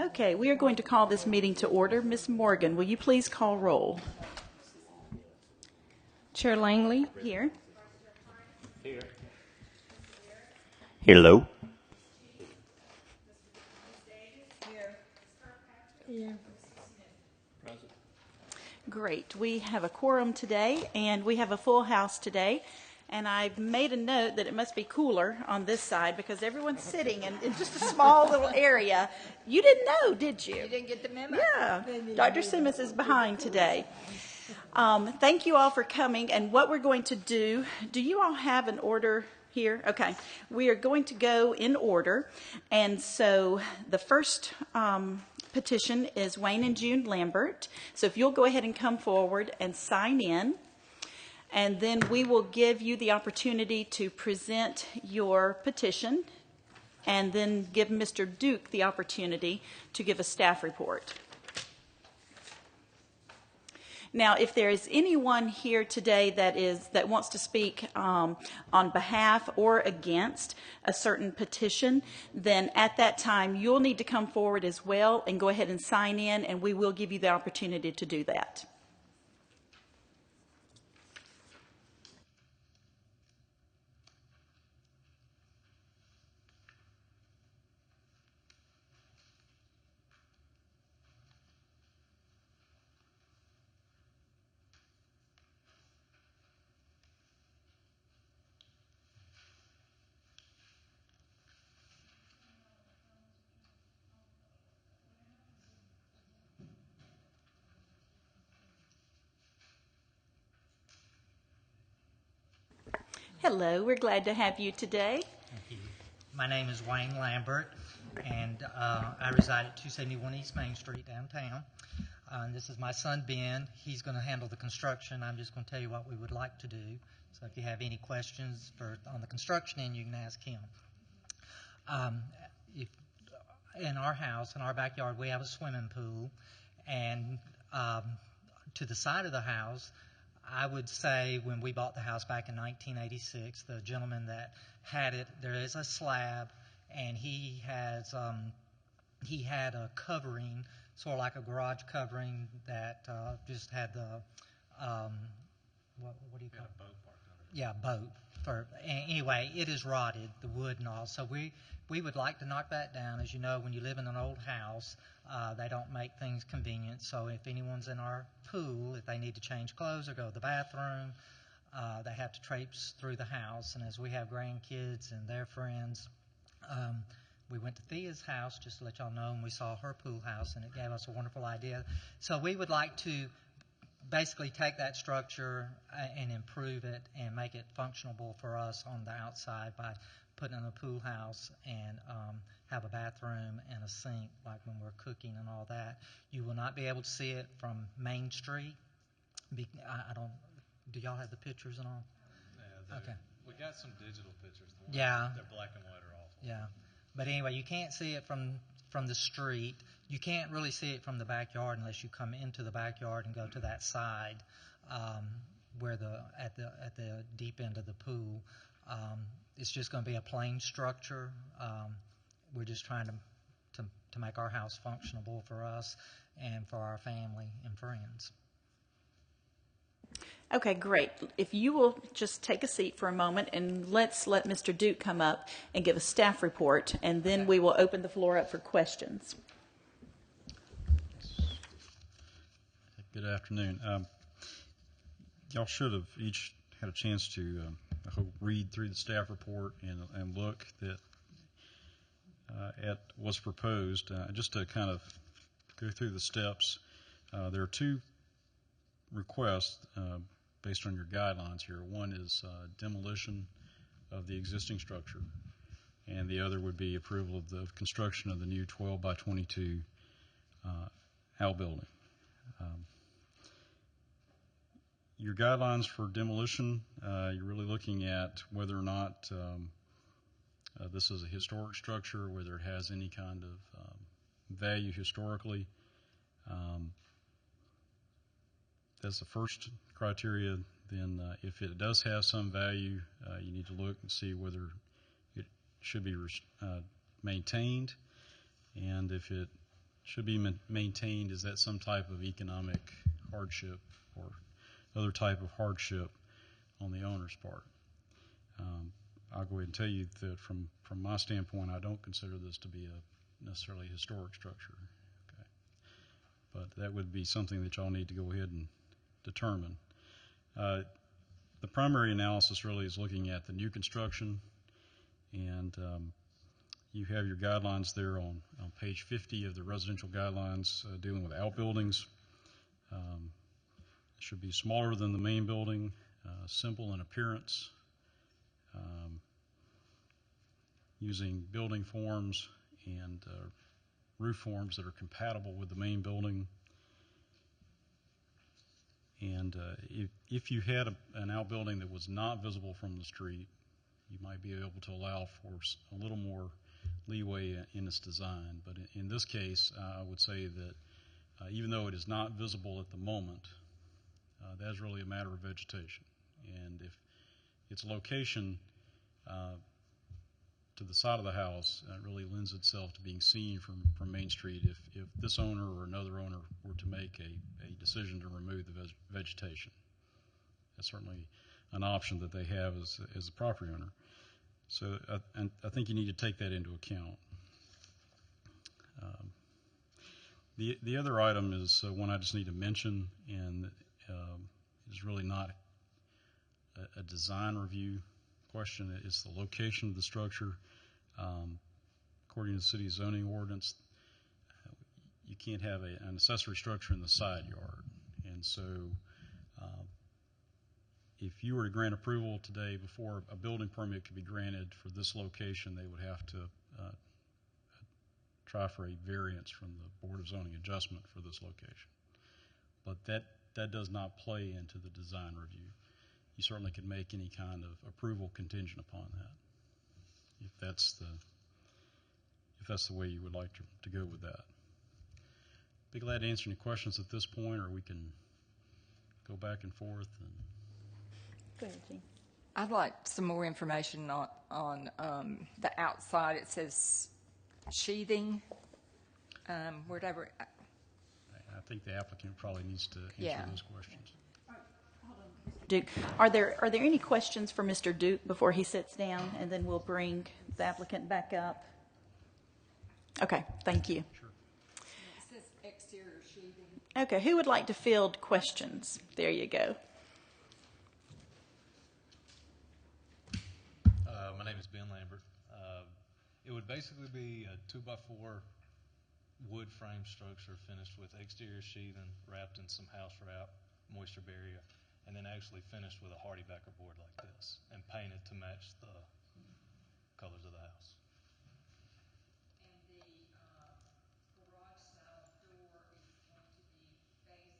Okay, we are going to call this meeting to order. Ms. Morgan, will you please call roll? Chair Langley, Here. Hello. Great. We have a quorum today, and we have a full house today. And I've made a note that it must be cooler on this side because everyone's sitting in just a small little area. You didn't know, did you? You didn't get the memo? Yeah. Dr. Simmons is behind today. Thank you all for coming. And what we're going to do you all have an order here? Okay. We are going to go in order. And so the first petition is Wayne and June Lambert. So if you'll go ahead and come forward and sign in. And then we will give you the opportunity to present your petition and then give Mr. Duke the opportunity to give a staff report. Now, if there is anyone here today that wants to speak on behalf or against a certain petition, then at that time you'll need to come forward as well and go ahead and sign in, and we will give you the opportunity to do that. Hello, we're glad to have you today. Thank you. My name is Wayne Lambert, and I reside at 271 East Main Street downtown. And this is my son, Ben. He's going to handle the construction. I'm just going to tell you what we would like to do. So if you have any questions on the construction end, you can ask him. If in our house, in our backyard, we have a swimming pool, and to the side of the house, I would say when we bought the house back in 1986, the gentleman that had it, there is a slab, and he had a covering, sort of like a garage covering that just had the what do you call it? Boat parked under it. Yeah, boat. Anyway, it is rotted, the wood and all. So we would like to knock that down. As you know, when you live in an old house, they don't make things convenient. So if anyone's in our pool, if they need to change clothes or go to the bathroom, they have to traipse through the house. And as we have grandkids and their friends, we went to Thea's house, just to let y'all know, and we saw her pool house, and it gave us a wonderful idea. So we would like to basically take that structure and improve it and make it functionable for us on the outside by putting in a pool house and have a bathroom and a sink like when we're cooking and all that. You will not be able to see it from Main Street. I don't. Do y'all have the pictures and all? Yeah, okay. We got some digital pictures. Yeah. They're black and white are awful. Yeah. But anyway, you can't see it from the street. You can't really see it from the backyard unless you come into the backyard and go to that side where at the deep end of the pool. It's just going to be a plain structure. We're just trying to make our house functionable for us and for our family and friends. Okay, great. If you will just take a seat for a moment, and let's let Mr. Duke come up and give a staff report, and then we will open the floor up for questions. Good afternoon. Y'all should have each had a chance to I hope read through the staff report and look at what's proposed. Just to kind of go through the steps, there are two requests based on your guidelines here. One is demolition of the existing structure, and the other would be approval of the construction of the new 12 by 22 outbuilding. Your guidelines for demolition, you're really looking at whether or not this is a historic structure, whether it has any kind of value historically. That's the first criteria. Then if it does have some value, you need to look and see whether it should be maintained, and if it should be maintained is that some type of economic hardship or other type of hardship on the owner's part. I'll go ahead and tell you that from my standpoint, I don't consider this to be a necessarily historic structure. Okay. But that would be something that y'all need to go ahead and determine. The primary analysis really is looking at the new construction, and you have your guidelines there on page 50 of the residential guidelines dealing with outbuildings. It should be smaller than the main building, simple in appearance, using building forms and roof forms that are compatible with the main building. And if you had an outbuilding that was not visible from the street, you might be able to allow for a little more leeway in its design. But in this case, I would say that even though it is not visible at the moment, that is really a matter of vegetation. And if its location to the side of the house really lends itself to being seen from Main Street, if this owner or another owner were to make a decision to remove the vegetation. That's certainly an option that they have as a property owner. So I think you need to take that into account. The other item is one I just need to mention, and is really not a design review question. It's the location of the structure. According to the city zoning ordinance, you can't have an accessory structure in the side yard. And so if you were to grant approval today before a building permit could be granted for this location, they would have to try for a variance from the Board of Zoning Adjustment for this location. But that does not play into the design review. You certainly could make any kind of approval contingent upon that, if that's the way you would like to go with that. Be glad to answer any questions at this point, or we can go back and forth. Go ahead, Jean. I'd like some more information on the outside. It says sheathing, whatever. I think the applicant probably needs to answer Yeah. those questions. Duke, are there any questions for Mr. Duke before he sits down, and then we'll bring the applicant back up? Okay, thank you. Sure. It says exterior sheathing. Okay, who would like to field questions? There you go. My name is Ben Lambert. It would basically be a 2x4 wood frame structure finished with exterior sheathing, wrapped in some house wrap, moisture barrier, and then actually finished with a hardy backer board like this and painted to match the colors of the house. And the garage style door is going to be facing.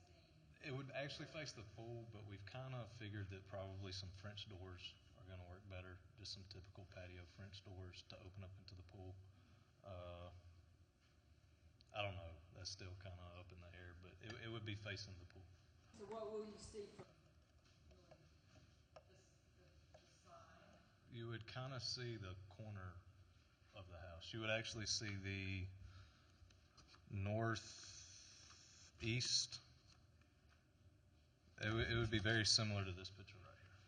It would actually face the pool, but we've kind of figured that probably some French doors are going to work better, just some typical patio French doors to open up into the pool. I don't know. That's still kind of up in the air, but it would be facing the pool. So what will you see from the side? You would kind of see the corner of the house. You would actually see the northeast. It would be very similar to this picture right here.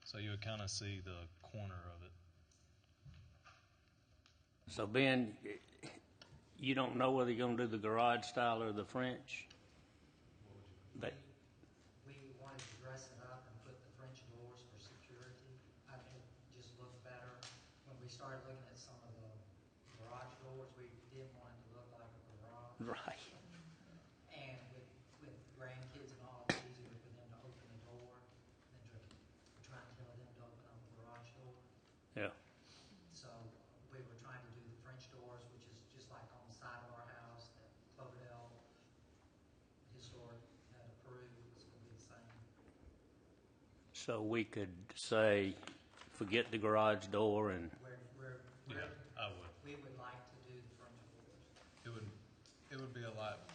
So you would kind of see the corner of it. So Ben, you don't know whether you're going to do the garage style or the French? But We wanted to dress it up and put the French doors for security. I mean, it just looked better. When we started looking at some of the garage doors, we didn't want it to look like a garage. right. And with grandkids and all, it's easier for them to open the door than to try and tell them to open up a garage door. Yeah. So we were trying to do the French doors, which is just like on the side of our house that Cloverdale Historic had approved. It's going to be the same. So we could say, forget the garage door and Yeah, I would. We would like to do the French doors. It would be a lot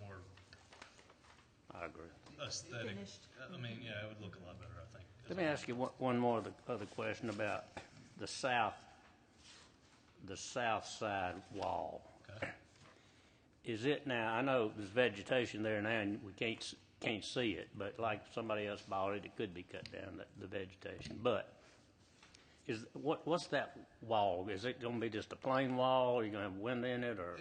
more I agree. aesthetic. I mean, yeah, it would look a lot better, I think. Let me ask you one more other question about the south side wall. Okay. Is it now, I know there's vegetation there now and we can't see it, but like if somebody else bought it, it could be cut down, the vegetation. But what's that wall? Is it gonna be just a plain wall, or are you gonna have a window in it, or?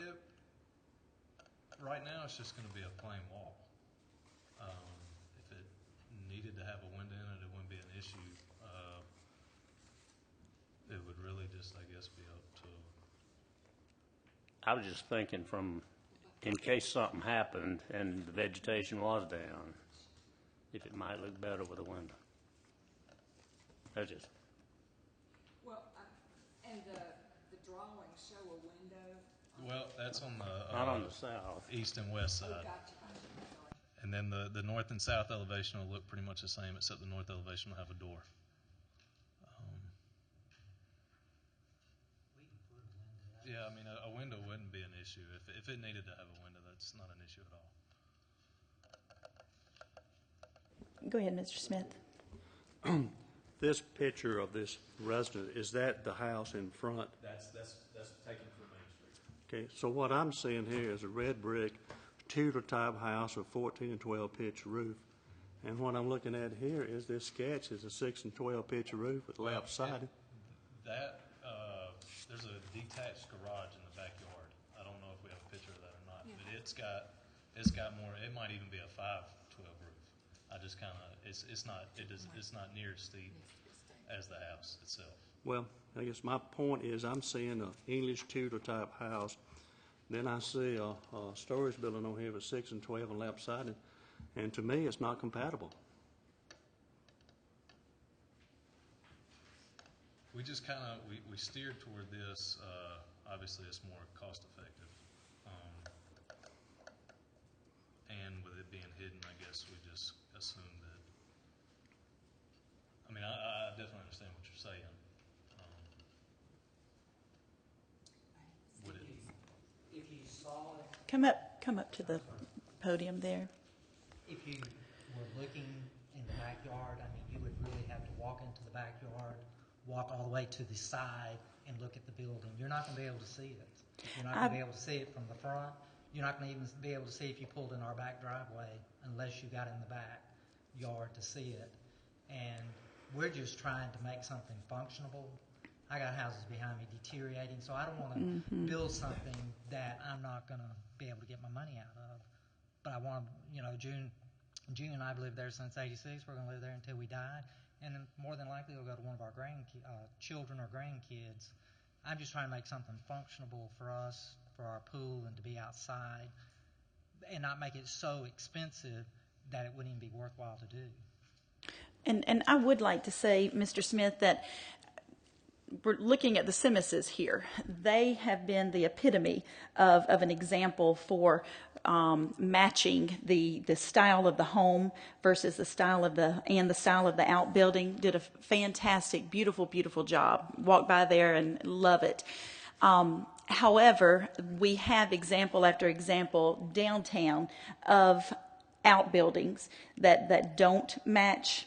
Right now, it's just going to be a plain wall. If it needed to have a window in it, it wouldn't be an issue. It would really just, I guess, be up to. I was just thinking in case something happened and the vegetation was down, if it might look better with a window. That's just. Well, and the drawings show a window. Well, that's on the Not on the south. east and west side. Gotcha. And then the north and south elevation will look pretty much the same, except the north elevation will have a door. Yeah, I mean, a window wouldn't be an issue. If it needed to have a window, that's not an issue at all. Go ahead, Mr. Smith. This picture of this resident, is that the house in front? That's taken from Main Street. Okay, so what I'm seeing here is a red brick Tudor type house with 14 and 12 pitch roof. And what I'm looking at here is this sketch is a 6 and 12 pitch roof with lap sided. There's a detached garage in the backyard. I don't know if we have a picture of that or not, but it's got more. It might even be a 512 roof. I just kind of it's not near as steep as the house itself. Well, I guess my point is I'm seeing an English Tudor type house. Then I see a storage building on here with 6 and 12 and lap sided. And to me, it's not compatible. We just kind of we steered toward this. Obviously, it's more cost effective, and with it being hidden, I guess we just assumed that. I mean, I definitely understand what you're saying. If you saw it, Come up to the podium there. if you were looking in the backyard, I mean, you would really have to walk into the backyard, walk all the way to the side and look at the building. You're not going to be able to see it. You're not going to be able to see it from the front. You're not going to even be able to see if you pulled in our back driveway unless you got in the back yard to see it. And we're just trying to make something functional. I got houses behind me deteriorating, so I don't want to build something that I'm not going to be able to get my money out of. But I want to, June and I have lived there since '86. We're going to live there until we die. And then more than likely it'll go to one of our children or grandkids. I'm just trying to make something functional for us, for our pool, and to be outside, and not make it so expensive that it wouldn't even be worthwhile to do. And I would like to say, Mr. Smith, that we're looking at the Simmises here. They have been the epitome of an example for matching the style of the home versus the style of the outbuilding. Did a fantastic, beautiful job. Walk by there and love it. However, we have example after example downtown of outbuildings that don't match.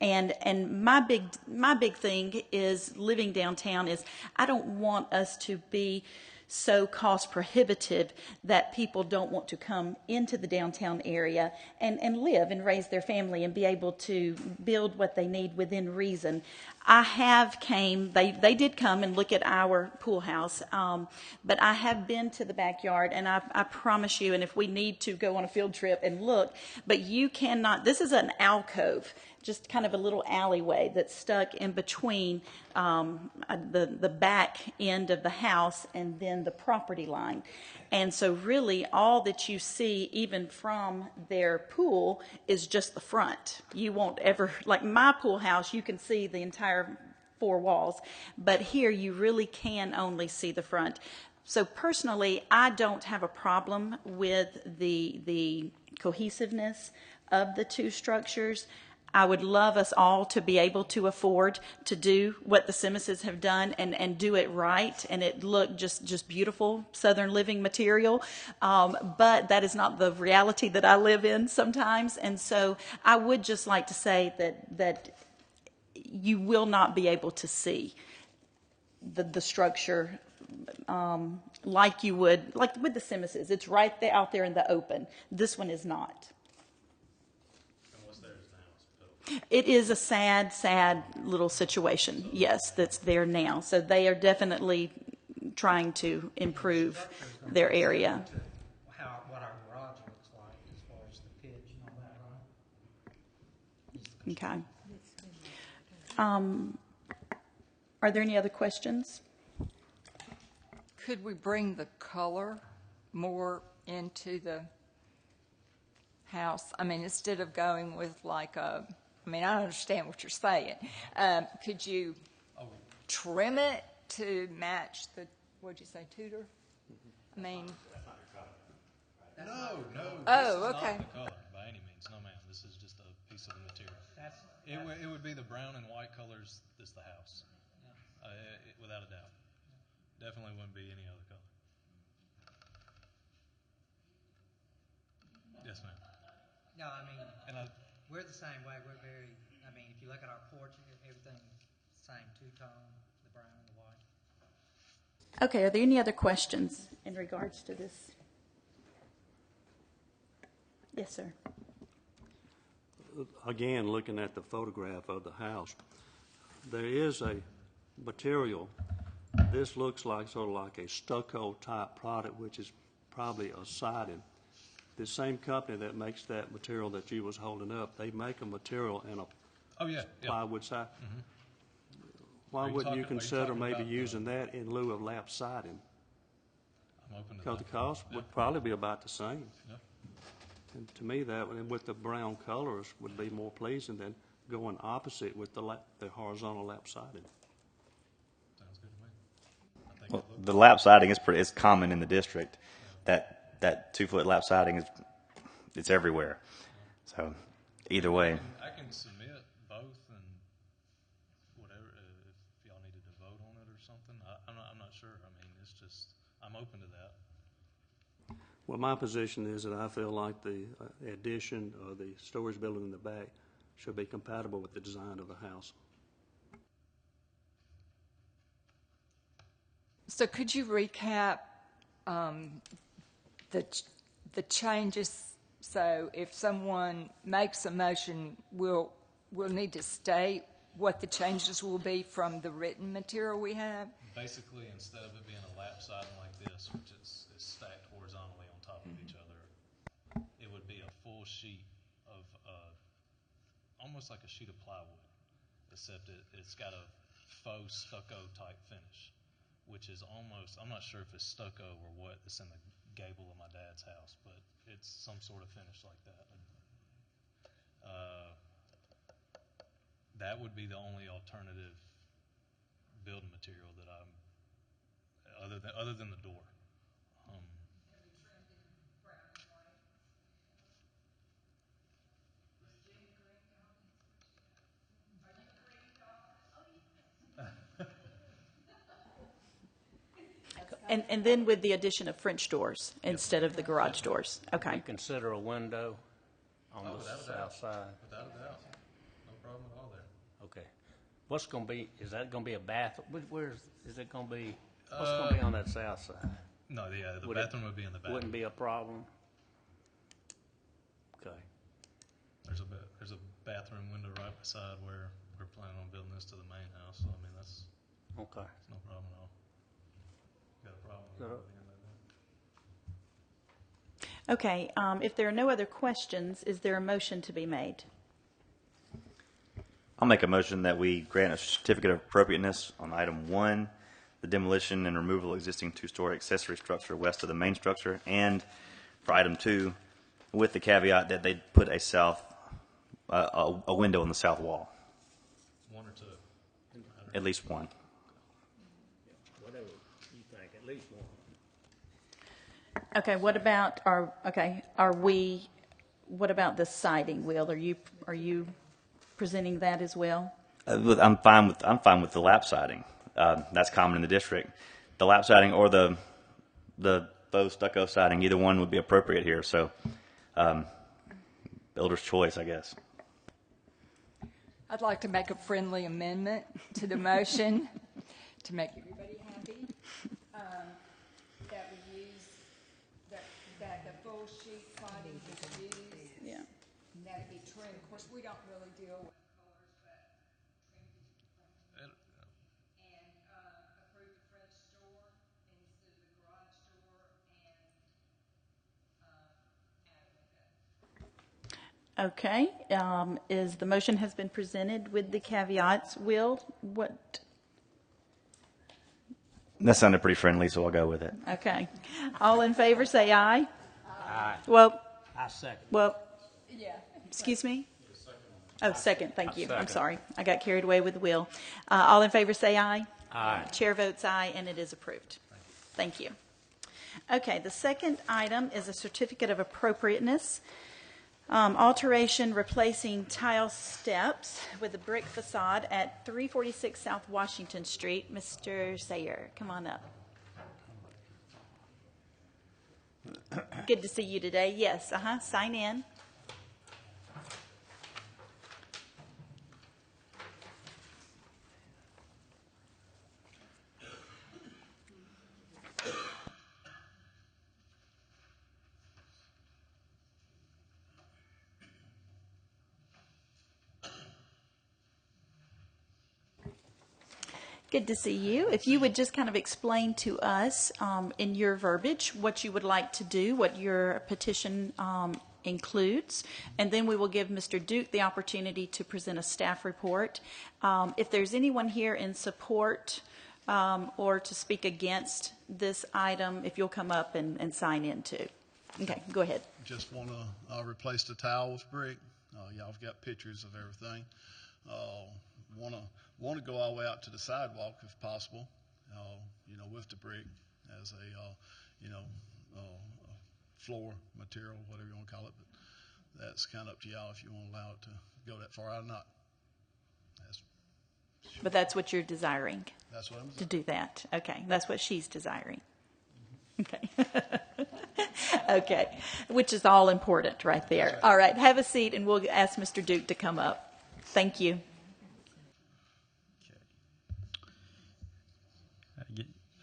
And my big thing is living downtown is I don't want us to be so cost prohibitive that people don't want to come into the downtown area and live and raise their family and be able to build what they need within reason. They did come and look at our pool house, but I have been to the backyard, and I promise you, and if we need to go on a field trip and look, but you cannot, this is an alcove, just kind of a little alleyway that's stuck in between the back end of the house and then the property line. And so really all that you see even from their pool is just the front. You won't ever, like my pool house, you can see the entire 4 walls, but here you really can only see the front. So personally, I don't have a problem with the cohesiveness of the 2 structures. I would love us all to be able to afford to do what the Simmises have done and do it right, and it look just beautiful Southern living material. But that is not the reality that I live in sometimes, and so I would just like to say that you will not be able to see the structure like you would, like with the Simmises. It's right there out there in the open. This one is not. It is a sad little situation, yes, that's there now. So they are definitely trying to improve their area. What our garage looks like as far as the pitch and all that, right? Okay. Are there any other questions? Could we bring the color more into the house? I mean, instead of going with like a, I mean, I understand what you're saying. Could you trim it to match the, what'd you say, Tudor? I mean. No. Oh, this is okay. not the color by any means. No, ma'am. This is just a piece of the material. It would be the brown and white colors that's the house. Without a doubt. Definitely wouldn't be any other color. Yes, ma'am. No, I mean, And we're the same way. We're very, I mean, if you look at our porch, everything's same two-tone, the brown and the white. Okay, are there any other questions in regards to this? Yes, sir. Again, looking at the photograph of the house, there is a material. This looks like sort of like a stucco type product, which is probably a siding. The same company that makes that material that you was holding up, they make a material in a plywood side. Mm-hmm. Why wouldn't you consider talking maybe about using that in lieu of lap siding? I'm open to Because that. the cost would probably be about the same. Yep. And to me, that and with the brown colors would be more pleasing than going opposite with the horizontal lap siding. Sounds good to me. I think Well, the lap siding is common in the district. That 2-foot lap siding it's everywhere. So either way. I can submit both and whatever if y'all needed to vote on it or something. I'm not sure. I mean, it's just I'm open to that. Well, my position is that I feel like the addition or the storage building in the back should be compatible with the design of the house. So could you recap the changes? So if someone makes a motion, we'll need to state what the changes will be from the written material we have? Basically, instead of it being a lap siding like this, which is stacked horizontally on top of each other, it would be a full sheet of almost like a sheet of plywood, except it's got a faux stucco type finish, which is almost, I'm not sure if it's stucco or what, it's in the gable of my dad's house, but it's some sort of finish like that. That would be the only alternative building material that other than the door. And then with the addition of French doors instead of the garage doors. You Okay. consider a window on the without a south doubt. side? Without a doubt. No problem at all there. Okay. What's going to be, is that going to be a bath? Is it going to be, what's going to be on that south side? No, the Would it- bathroom would be in the back. Wouldn't be a problem? Okay. There's a bathroom window right beside where we're planning on building this to the main house. So I mean that's Okay. no problem at all. Got a problem with Good. it being like that? Okay, if there are no other questions, is there a motion to be made? I'll make a motion that we grant a certificate of appropriateness on item 1, the demolition and removal of existing 2-story accessory structure west of the main structure, and for item 2, with the caveat that they put a window in the south wall, One or two. at least one. Whatever you think, at least one. Okay, what about what about the siding, Will? Are you presenting that as well? I'm fine with the lap siding. That's common in the district. The lap siding or the faux stucco siding, either one would be appropriate here. So, builder's choice, I guess. I'd like to make a friendly amendment to the motion to make everybody happy. That we use, that the full sheet siding is used. Yeah. And that it be trimmed. Of course, we don't really deal with colors, but and approve the French door instead of the garage door and Okay, is the motion has been presented with the caveats. Will, what, That sounded pretty friendly, so I'll go with it. okay. All in favor, say aye. Aye. Well, I second. yeah. excuse me? Oh, second, thank you. I'm second. sorry. I got carried away with Will. All in favor, say aye. Aye. Chair votes aye, and it is approved. Thank you. Okay, the second item is a certificate of appropriateness. Alteration replacing tile steps with a brick facade at 346 South Washington Street. Mr. Sayer, come on up. Good to see you today. Yes, sign in. Good to see you. If you would just kind of explain to us in your verbiage what you would like to do, what your petition includes, and then we will give Mr. Duke the opportunity to present a staff report. If there's anyone here in support or to speak against this item, if you'll come up and sign in too. Okay, go ahead. Just want to replace the tile with brick. Y'all have got pictures of everything. Want to go all the way out to the sidewalk if possible, with the brick as a floor material, whatever you want to call it. But that's kind of up to y'all if you want to allow it to go that far out or not. But that's what you're desiring, That's what I'm to saying. do that. Okay, that's what she's desiring. Okay. Okay, which is all important right there. All right, have a seat, and we'll ask Mr. Duke to come up. Thank you.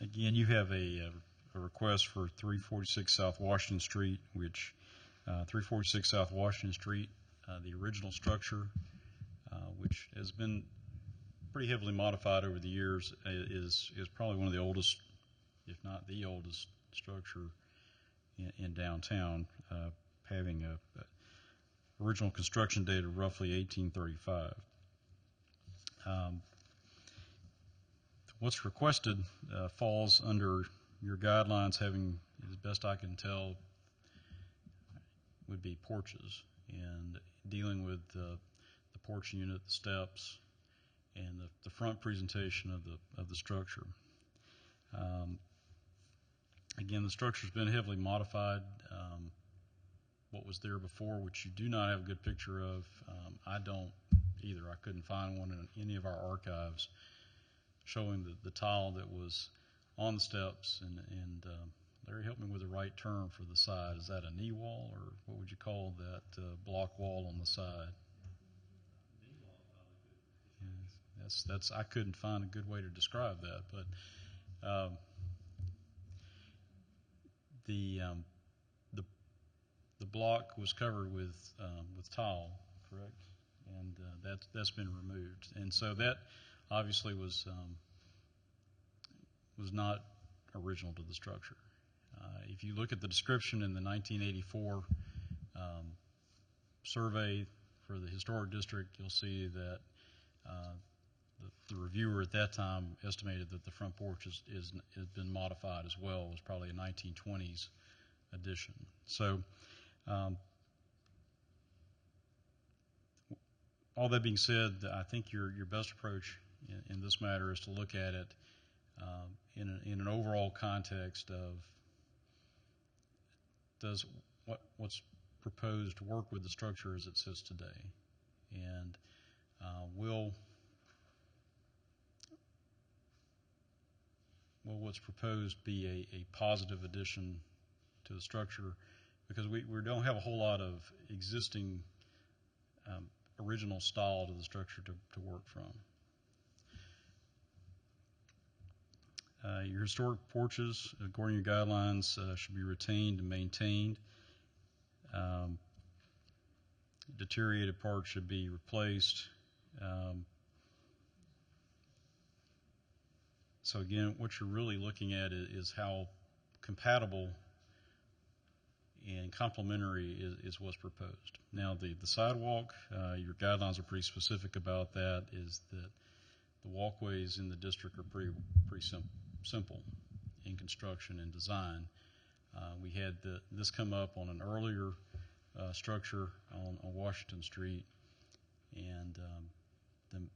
Again, you have a request for 346 South Washington Street, which 346 South Washington Street, the original structure, which has been pretty heavily modified over the years, is probably one of the oldest, if not the oldest, structure in downtown, having a original construction date of roughly 1835. What's requested falls under your guidelines, having, as best I can tell, would be porches, and dealing with the porch unit, the steps, and the front presentation of the structure. Again, the structure's been heavily modified. What was there before, which you do not have a good picture of, I don't either. I couldn't find one in any of our archives showing the tile that was on the steps, and Larry, help me with the right term for the side. Is that a knee wall, or what would you call that block wall on the side? Yes, that's I couldn't find a good way to describe that, but the block was covered with tile, correct? And that's been removed, and so that obviously was not original to the structure. If you look at the description in the 1984 survey for the historic district, you'll see that the reviewer at that time estimated that the front porch has been modified as well. It was probably a 1920s addition. So all that being said, I think your best approach in this matter is to look at it in an overall context of, does what's proposed work with the structure as it sits today? And Will what's proposed be a positive addition to the structure? Because we don't have a whole lot of existing original style to the structure to work from. Your historic porches, according to your guidelines, should be retained and maintained. Deteriorated parts should be replaced. So again, what you're really looking at is how compatible and complementary is what's proposed. Now the sidewalk, your guidelines are pretty specific about that, is that the walkways in the district are pretty simple in construction and design. We had this come up on an earlier structure on Washington Street, and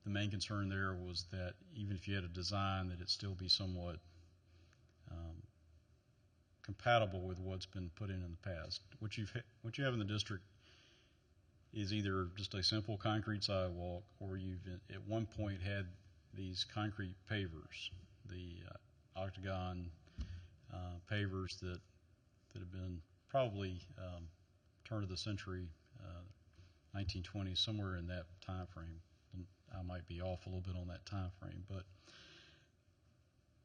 the main concern there was that even if you had a design, that it still be somewhat compatible with what's been put in the past. What you have in the district is either just a simple concrete sidewalk, or you've at one point had these concrete pavers, the octagon pavers that have been probably turn of the century, 1920s, somewhere in that time frame. I might be off a little bit on that time frame, but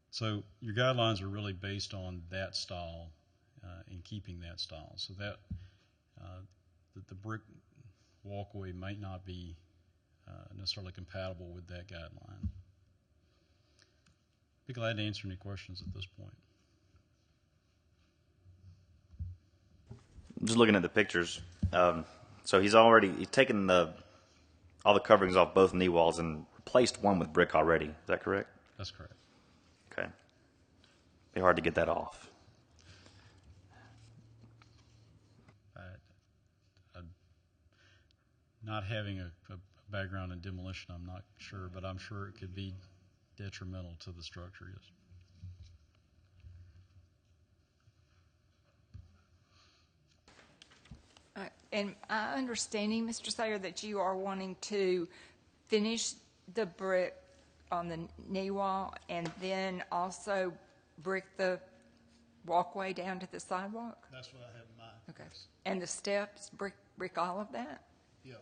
so your guidelines are really based on that style and keeping that style. So that the brick walkway might not be necessarily compatible with that guideline. Be glad to answer any questions at this point. Just looking at the pictures, so he's taken all the coverings off both knee walls and replaced one with brick already. Is that correct? That's correct. Okay. Be hard to get that off. Not having a background in demolition, I'm not sure, but I'm sure it could be detrimental to the structure, yes. And I understanding, Mr. Sayer, that you are wanting to finish the brick on the knee wall and then also brick the walkway down to the sidewalk? That's what I have in mind. Okay. And the steps, brick all of that? Yeah.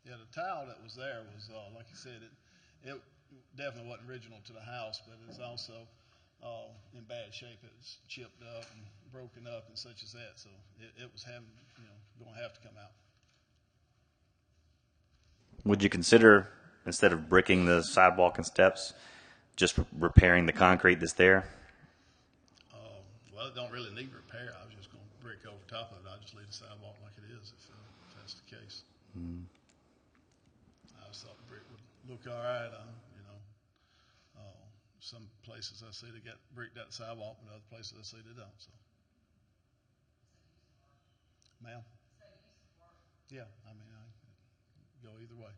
Yeah, the tile that was there was, like you said, it definitely wasn't original to the house, but it's also in bad shape. It was chipped up and broken up and such as that, so it was going to have to come out. Would you consider, instead of bricking the sidewalk and steps, just repairing the concrete that's there? Well, it don't really need repair. I was just going to brick over top of it. I'll just leave the sidewalk like it is if that's the case. Mm. I just thought brick would look all right. Some places I see they got bricked out sidewalk, but other places I see they don't. So, ma'am. Yeah, I mean, I go either way.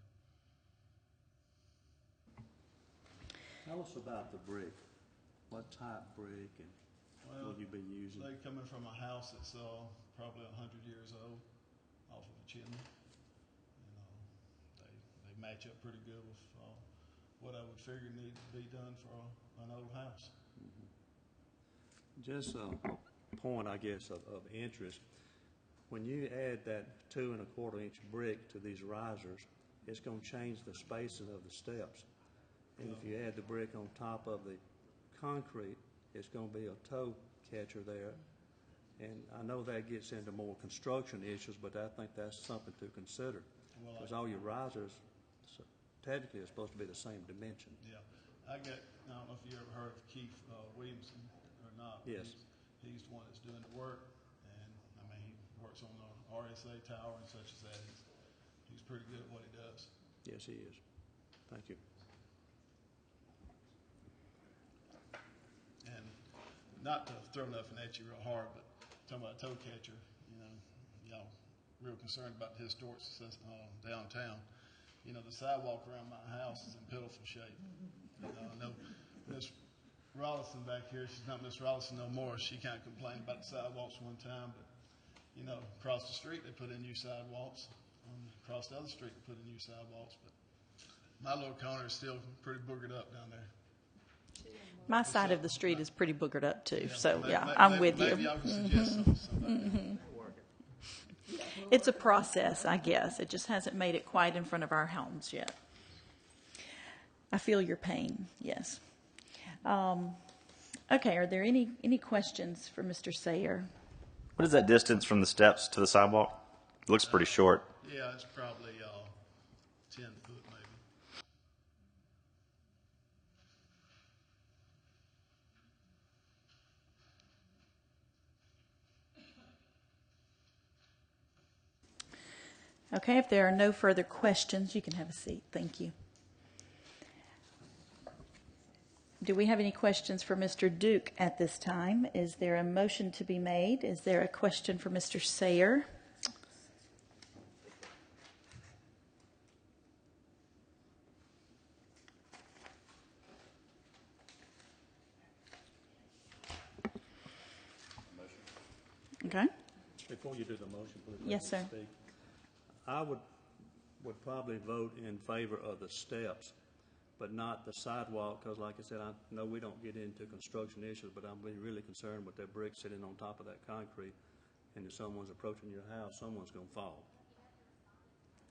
Tell us about the brick. What type brick and will you be using? They coming from a house that's probably 100 years old, off of a chimney. They match up pretty good with what I would figure needs to be done for an old house. Mm-hmm. Just a point, I guess, of interest. When you add that 2 1/4 inch brick to these risers, it's going to change the spacing of the steps. And if you add the brick on top of the concrete, it's going to be a toe catcher there. And I know that gets into more construction issues, but I think that's something to consider. Because all your risers, technically, are supposed to be the same dimension. Yeah. I don't know if you ever heard of Keith Williamson or not. Yes. He's the one that's doing the work, and I mean, he works on the RSA tower and such as that. He's pretty good at what he does. Yes, he is. Thank you. And not to throw nothing at you real hard, but talking about a toe catcher, y'all real concerned about the historic downtown. The sidewalk around my house is in pitiful shape. I know Miss Rollison back here, she's not Miss Rollison no more. She kind of complained about the sidewalks one time, but across the street they put in new sidewalks. across the other street and put in new sidewalks, but my little corner is still pretty boogered up down there. My side of the street is pretty boogered up too, so Maybe- yeah, maybe- I'm with maybe you. y'all can suggest something to somebody. It's a process, I guess. It just hasn't made it quite in front of our homes yet. I feel your pain, yes. Okay, are there any questions for Mr. Sayer? What is that distance from the steps to the sidewalk? It looks pretty short. Yeah, it's probably 10 foot maybe. Okay, if there are no further questions, you can have a seat. Thank you. Do we have any questions for Mr. Duke at this time? Is there a motion to be made? Is there a question for Mr. Sayer? Okay. Before you do the motion, please. let Yes, me sir. speak. I would probably vote in favor of the steps, but not the sidewalk, because like I said, I know we don't get into construction issues, but I'm really concerned with that brick sitting on top of that concrete, and if someone's approaching your house, someone's gonna fall.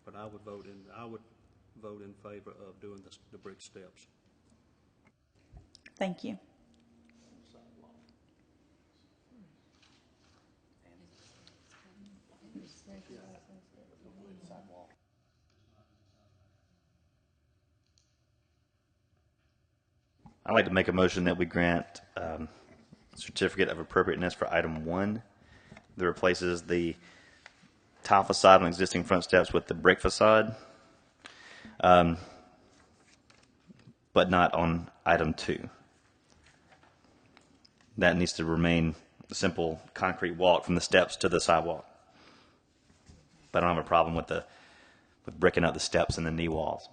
But I would vote in favor of doing the brick steps. Thank you. I'd like to make a motion that we grant certificate of appropriateness for item 1 that replaces the tile facade on existing front steps with the brick facade, but not on item 2. That needs to remain a simple concrete walk from the steps to the sidewalk. But I don't have a problem with bricking up the steps and the knee walls.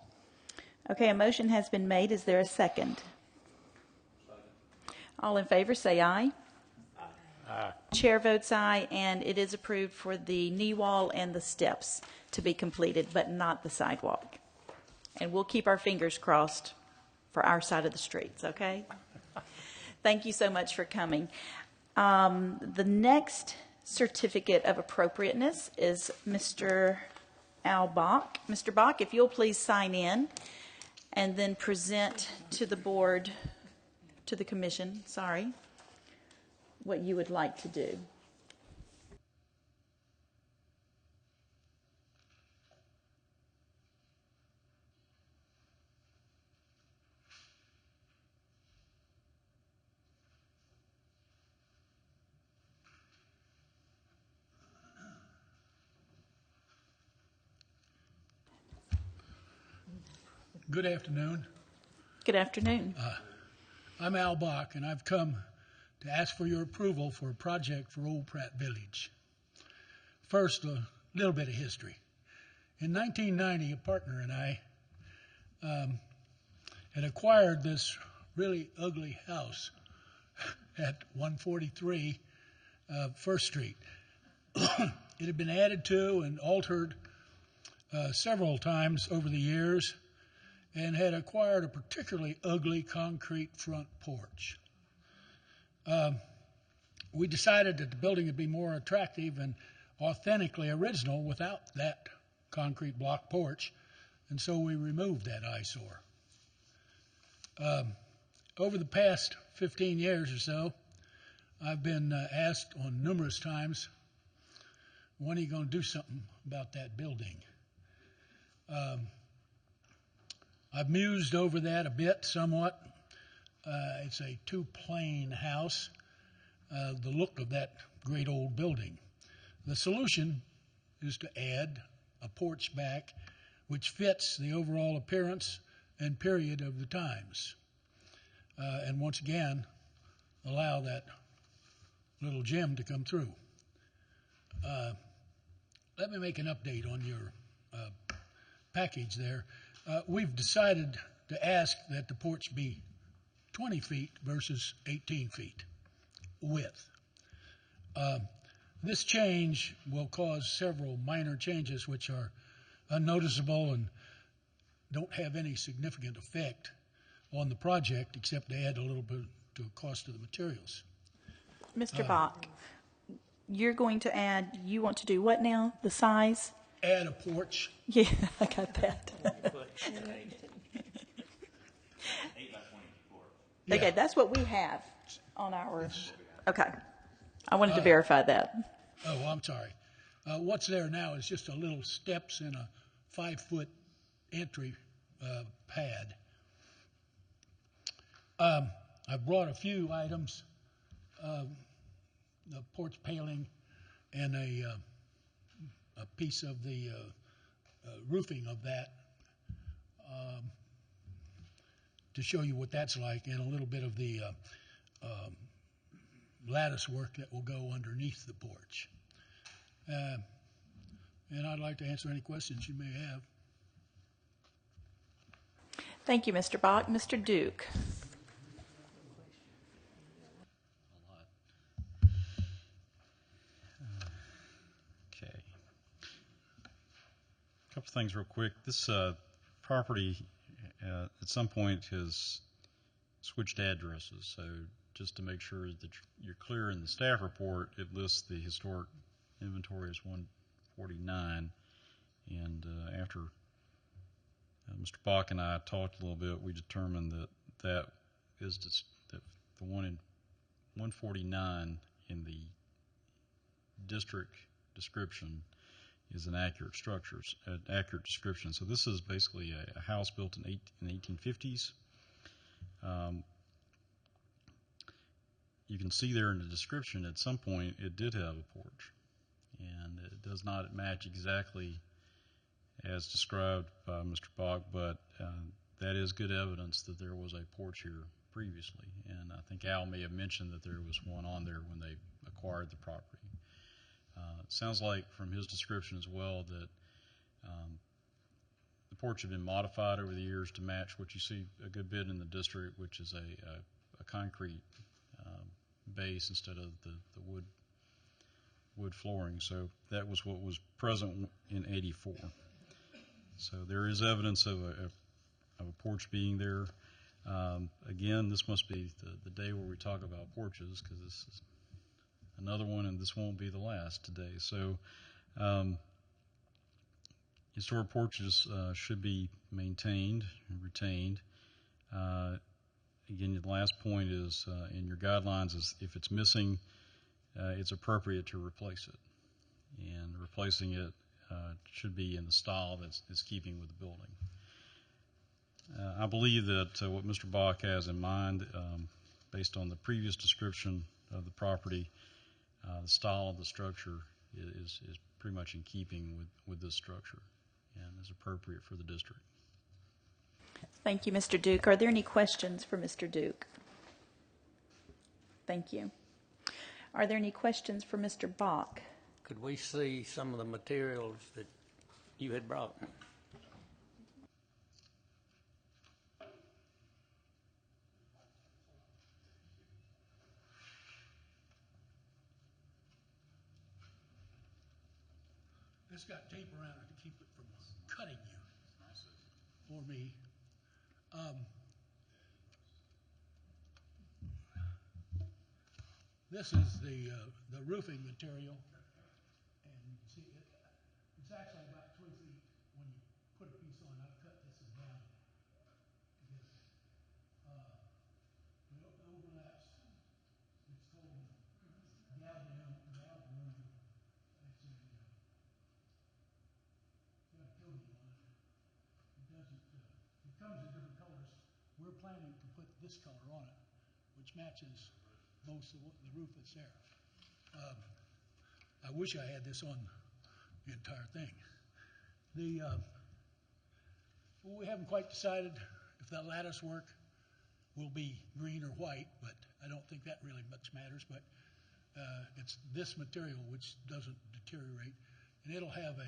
Okay, a motion has been made. Is there a second? All in favor, say aye. Aye. Chair votes aye, and it is approved for the knee wall and the steps to be completed, but not the sidewalk. And we'll keep our fingers crossed for our side of the streets, okay? Thank you so much for coming. The next certificate of appropriateness is Mr. Al Bach. Mr. Bach, if you'll please sign in and then present to the board, to the commission, what you would like to do. Good afternoon. Good afternoon. I'm Al Bach, and I've come to ask for your approval for a project for Old Pratt Village. First, a little bit of history. In 1990, a partner and I had acquired this really ugly house at 143 First Street. It had been added to and altered several times over the years, and had acquired a particularly ugly concrete front porch. We decided that the building would be more attractive and authentically original without that concrete block porch, and so we removed that eyesore. Over the past 15 years or so, I've been asked on numerous times, when are you going to do something about that building? I've mused over that a bit, somewhat. It's a two-plane house, the look of that great old building. The solution is to add a porch back which fits the overall appearance and period of the times. And once again, allow that little gem to come through. Let me make an update on your package there. We've decided to ask that the porch be 20 feet versus 18 feet width. This change will cause several minor changes which are unnoticeable and don't have any significant effect on the project except to add a little bit to the cost of the materials. Mr. Bach, you're going to add, you want to do what now? The size? Add a porch. Yeah, I got that. Yeah. Okay, that's what we have on our, okay. I wanted to verify that. Oh, I'm sorry. What's there now is just a little steps and a 5-foot entry pad. I brought a few items, the porch paling and a piece of the roofing of that to show you what that's like, and a little bit of the lattice work that will go underneath the porch. And I'd like to answer any questions you may have. Thank you, Mr. Bach. Mr. Duke. Okay. A couple things real quick. This property at some point has switched addresses, so just to make sure that you're clear, in the staff report, it lists the historic inventory as 149, and after Mr. Bach and I talked a little bit, we determined that is that the one in 149 in the district description is an accurate description. So this is basically a house built in the 1850s. You can see there in the description at some point it did have a porch, and it does not match exactly as described by Mr. Bach, but that is good evidence that there was a porch here previously, and I think Al may have mentioned that there was one on there when they acquired the property. It sounds like from his description as well that the porch had been modified over the years to match what you see a good bit in the district, which is a concrete base instead of the wood flooring. So that was what was present in '84. So there is evidence of a porch being there. Again, this must be the day where we talk about porches, because this is another one, and this won't be the last today. So historic porches should be maintained and retained. Again, the last point is in your guidelines is if it's missing, it's appropriate to replace it. And replacing it should be in the style that's keeping with the building. I believe that what Mr. Bach has in mind, based on the previous description of the property, the style of the structure is pretty much in keeping with this structure and is appropriate for the district. Thank you, Mr. Duke. Are there any questions for Mr. Duke? Thank you. Are there any questions for Mr. Bach? Could we see some of the materials that you had brought? It's got tape around it to keep it from cutting you. For me. This is the roofing material, and you can see it's actually about 3 feet when you put a piece on. I've cut this down because it overlaps. It's called galvanum. It's a coating on it. It doesn't. It comes in different colors. We're planning to put this color on it, which matches most of the roof that's there. I wish I had this on the entire thing. We haven't quite decided if that lattice work will be green or white, but I don't think that really much matters. But it's this material which doesn't deteriorate, and it'll have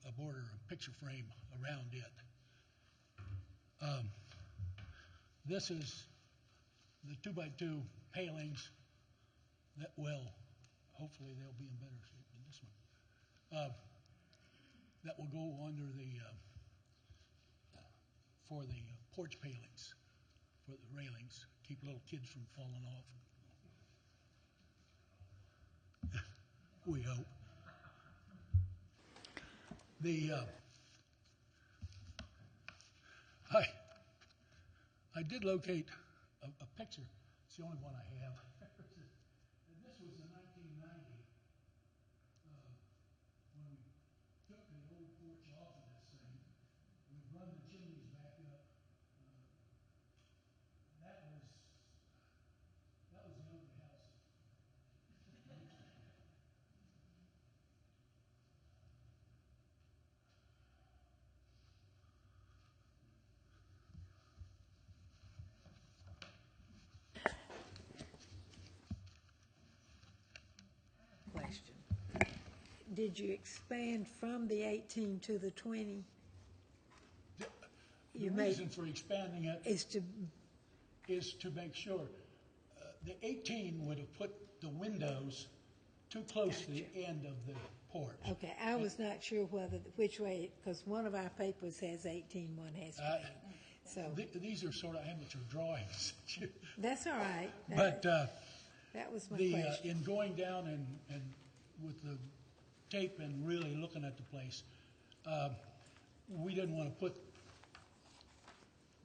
a border, a picture frame around it. This is the 2x2 palings that will, hopefully they'll be in better shape than this one. that will go under the, for the porch palings, for the railings, keep little kids from falling off. We hope. I did locate a picture. It's the only one I have. And this was in 1990 when we took the old porch off of this thing. We run the chimneys back up. That was the ugly house. Question. Did you expand from the 18 to the 20? The reason for expanding it is to make sure the 18 would have put the windows too close to the end of the porch. Okay, I was not sure which way, because one of our papers has 18, one has 20. So these are sort of amateur drawings. That's all right. But that was my question. In going down and with the tape and really looking at the place, we didn't want to put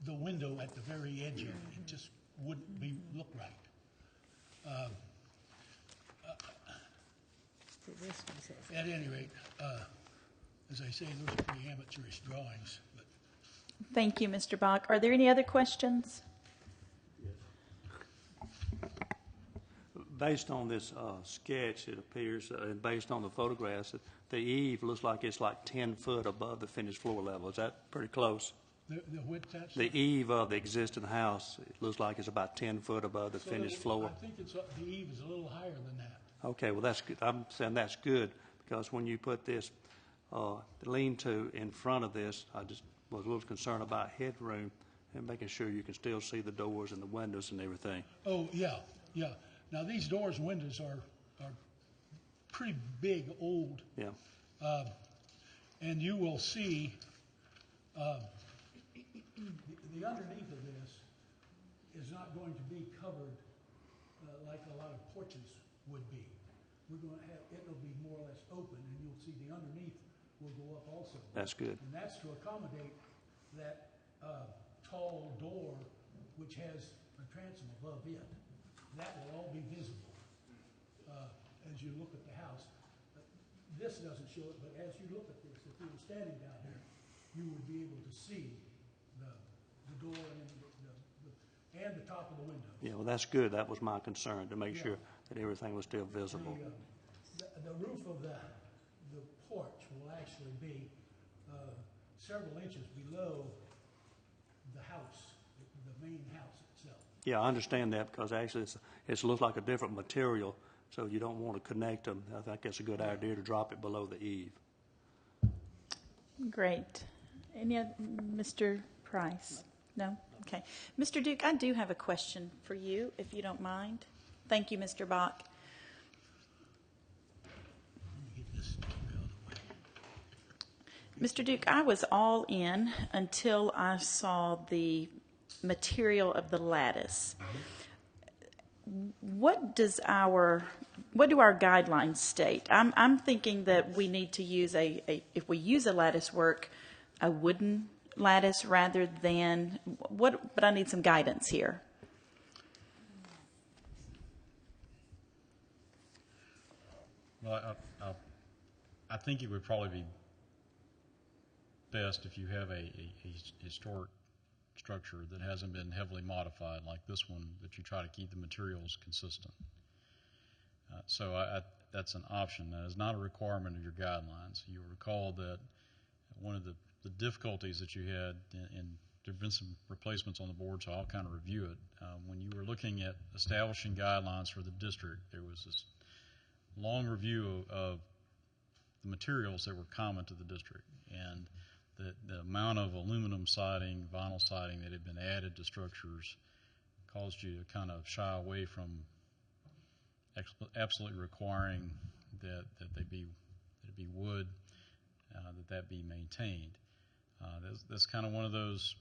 the window at the very edge of it. It just wouldn't look right. At any rate, as I say, those are pretty amateurish drawings. But Thank you, Mr. Bach. Are there any other questions? Based on this sketch, it appears, and based on the photographs, that the eave looks like it's like 10 foot above the finished floor level. Is that pretty close? the width that's The eave of the existing house, it looks like it's about 10 foot above the finished floor. I think the eave is a little higher than that. Okay, well, that's good. I'm saying that's good, because when you put this lean-to in front of this, I just was a little concerned about headroom and making sure you can still see the doors and the windows and everything. Oh, yeah. Now, these doors and windows are pretty big, old. Yeah. And you will see the underneath of this is not going to be covered like a lot of porches would be. We're going to have, it'll be more or less open, and you'll see the underneath will go up also. That's good. And that's to accommodate that tall door which has a transom above it. That will all be visible as you look at the house. This doesn't show it, but as you look at this, if you were standing down here, you would be able to see the door and the top of the window. Yeah, well, that's good. That was my concern, to make sure that everything was still visible. The roof of the porch will actually be several inches below the house, the main house itself. Yeah, I understand that, because actually it looks like a different material, so you don't want to connect them. I think it's a good idea to drop it below the eave. Great. Any other, Mr. Price? No? Okay. Mr. Duke, I do have a question for you, if you don't mind. Thank you, Mr. Bach. Mr. Duke, I was all in until I saw the material of the lattice. What do our guidelines state? I'm thinking that we need to use if we use a lattice work, a wooden lattice rather than what? But I need some guidance here. Well, I think it would probably be best if you have a historic structure that hasn't been heavily modified like this one, that you try to keep the materials consistent. So that's an option. That is not a requirement of your guidelines. You'll recall that one of the difficulties that you had, and there have been some replacements on the board, so I'll kind of review it. When you were looking at establishing guidelines for the district, there was this long review of the materials that were common to the district, and the amount of aluminum siding, vinyl siding that had been added to structures caused you to kind of shy away from absolutely requiring that it be wood, that be maintained. That's kind of one of those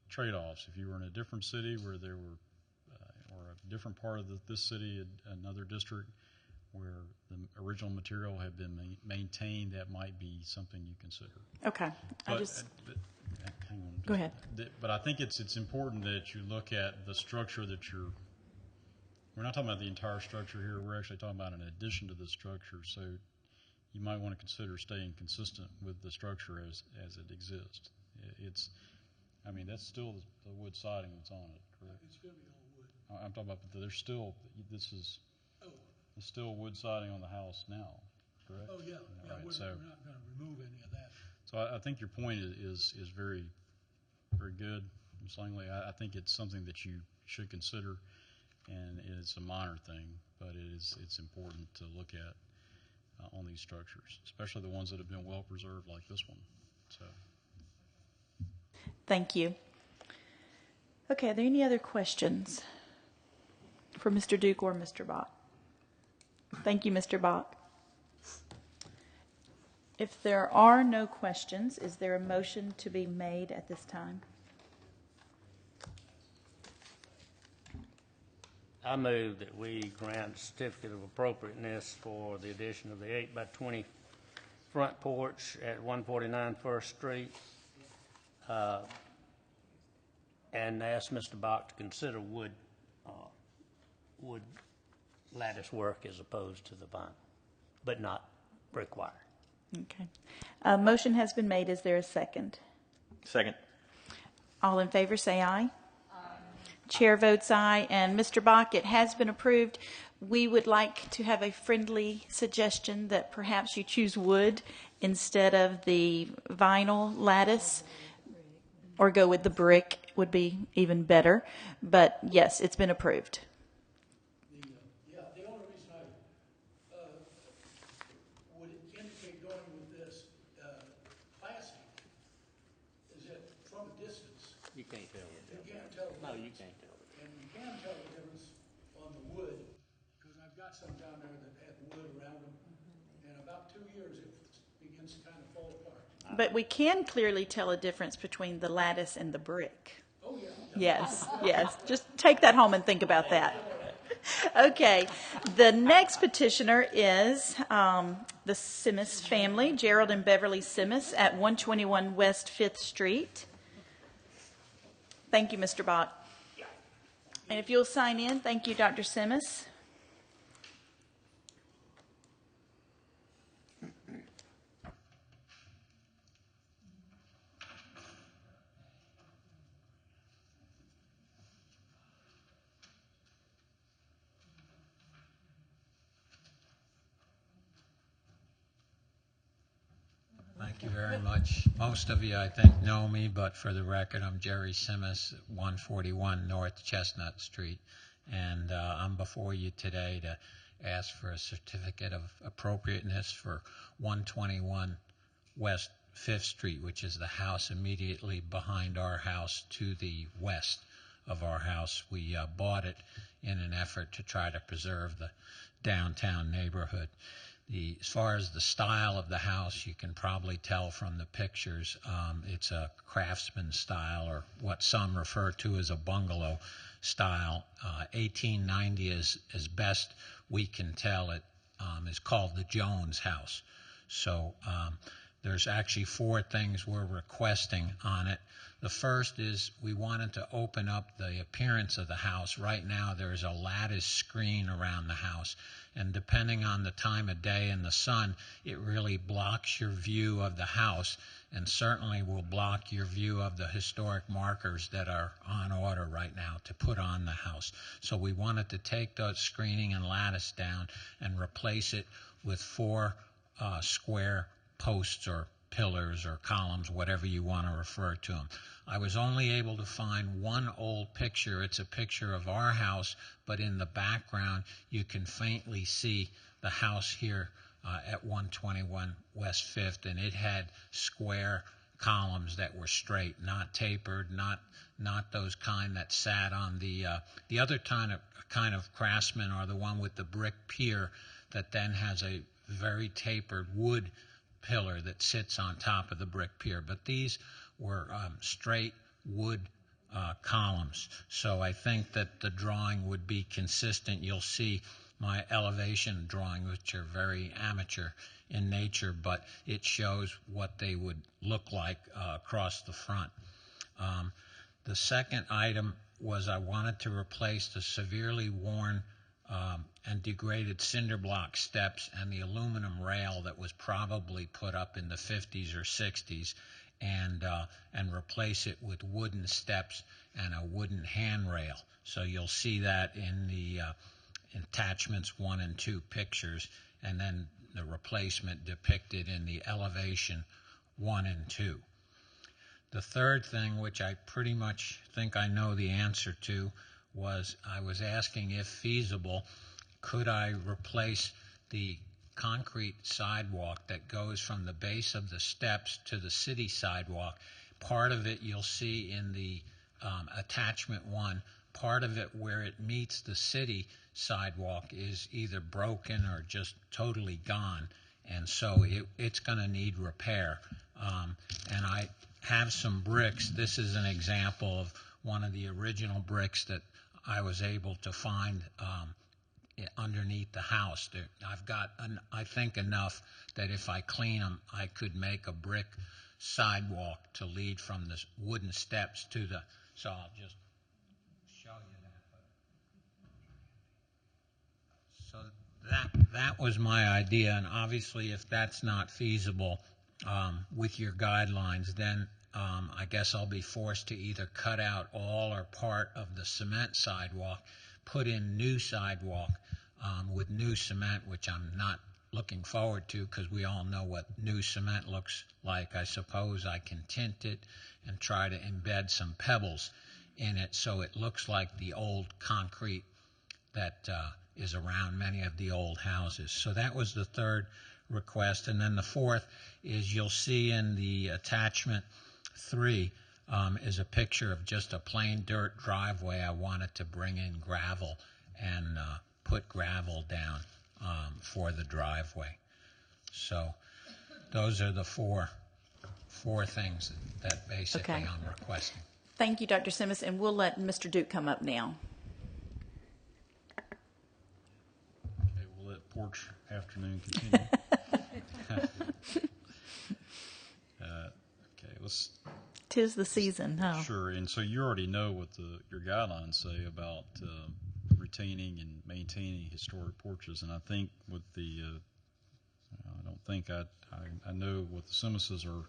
trade-offs. If you were in a different city where there were, or a different part of this city, another district where the original material had been maintained, that might be something you consider. Okay. But, hang on. Go ahead. But I think it's important that you look at the structure that we're not talking about the entire structure here. We're actually talking about an addition to the structure. So you might want to consider staying consistent with the structure as it exists. That's still the wood siding that's on it, correct? It's going to be all wood. I'm talking about, there's still wood siding on the house now, correct? Oh, yeah. Right, We're so, not going to remove any of that. So I think your point is very, very good, Ms. Langley. I think it's something that you should consider, and it's a minor thing, but it's important to look at on these structures, especially the ones that have been well preserved like this one. So. Thank you. Okay, are there any other questions for Mr. Duke or Mr. Bach? Thank you, Mr. Bach. If there are no questions, is there a motion to be made at this time? I move that we grant certificate of appropriateness for the addition of the 8x20 front porch at 149 First Street, and ask Mr. Bach to consider wood lattice work as opposed to the vinyl, but not required. Okay. A motion has been made. Is there a second? Second. All in favor say aye. Chair votes aye. And Mr. Bach, it has been approved. We would like to have a friendly suggestion that perhaps you choose wood instead of the vinyl lattice, or go with the brick would be even better. But yes, it's been approved. The only reason I would indicate going with this plastic is that from a distance, You can't tell. you can't tell. No, you can't tell. And you can tell the difference on the wood, because I've got some down there that have wood around them, and about 2 years it begins to kind of fall apart. But we can clearly tell a difference between the lattice and the brick. Oh, yeah. Yes, yes. Just take that home and think about that. Okay. The next petitioner is the Simmis family, Gerald and Beverly Simmis at 121 West 5th Street. Thank you, Mr. Bach. And if you'll sign in, thank you, Dr. Simmis. Thank you very much. Most of you, I think, know me, but for the record, I'm Jerry Simmis, 141 North Chestnut Street, and I'm before you today to ask for a certificate of appropriateness for 121 West 5th Street, which is the house immediately behind our house to the west of our house. We bought it in an effort to try to preserve the downtown neighborhood. As far as the style of the house, you can probably tell from the pictures, it's a craftsman style, or what some refer to as a bungalow style. 1890 is, as best we can tell, it is called the Jones House. So there's actually 4 things we're requesting on it. The first is we wanted to open up the appearance of the house. Right now there's a lattice screen around the house, and depending on the time of day and the sun, it really blocks your view of the house, and certainly will block your view of the historic markers that are on order right now to put on the house. So we wanted to take that screening and lattice down and replace it with 4 square posts or pillars or columns, whatever you want to refer to them. I was only able to find one old picture. It's a picture of our house, but in the background you can faintly see the house here at 121 West 5th, and it had square columns that were straight, not tapered, not those kind that sat on the other kind of craftsman, or the one with the brick pier that then has a very tapered wood pillar that sits on top of the brick pier. But these were straight wood columns. So I think that the drawing would be consistent. You'll see my elevation drawing, which are very amateur in nature, but it shows what they would look like across the front. The second item was I wanted to replace the severely worn and degraded cinder block steps and the aluminum rail that was probably put up in the 50s or 60s, and replace it with wooden steps and a wooden handrail. So you'll see that in the attachments 1 and 2 pictures, and then the replacement depicted in the elevation 1 and 2. The third thing, which I pretty much think I know the answer to, was I was asking if feasible, could I replace the concrete sidewalk that goes from the base of the steps to the city sidewalk. Part of it you'll see in the attachment 1. Part of it where it meets the city sidewalk is either broken or just totally gone, and so it's going to need repair. And I have some bricks. This is an example of one of the original bricks that I was able to find underneath the house. I've got, I think, enough that if I clean them, I could make a brick sidewalk to lead from the wooden steps to the, so I'll just show you that. So that was my idea, and obviously if that's not feasible with your guidelines, then I guess I'll be forced to either cut out all or part of the cement sidewalk, put in new sidewalk with new cement, which I'm not looking forward to because we all know what new cement looks like. I suppose I can tint it and try to embed some pebbles in it so it looks like the old concrete that is around many of the old houses. So that was the third request. And then the fourth is you'll see in the attachment 3 is a picture of just a plain dirt driveway. I wanted to bring in gravel and put gravel down for the driveway. So those are the four things that basically Okay. I'm requesting. Thank you, Dr. Simmons, and we'll let Mr. Duke come up now. Okay, we'll let porch afternoon continue. Okay, let's. 'Tis the season, huh? Sure, and so you already know what your guidelines say about retaining and maintaining historic porches, and I think with the, I don't think I know what the Simmonses are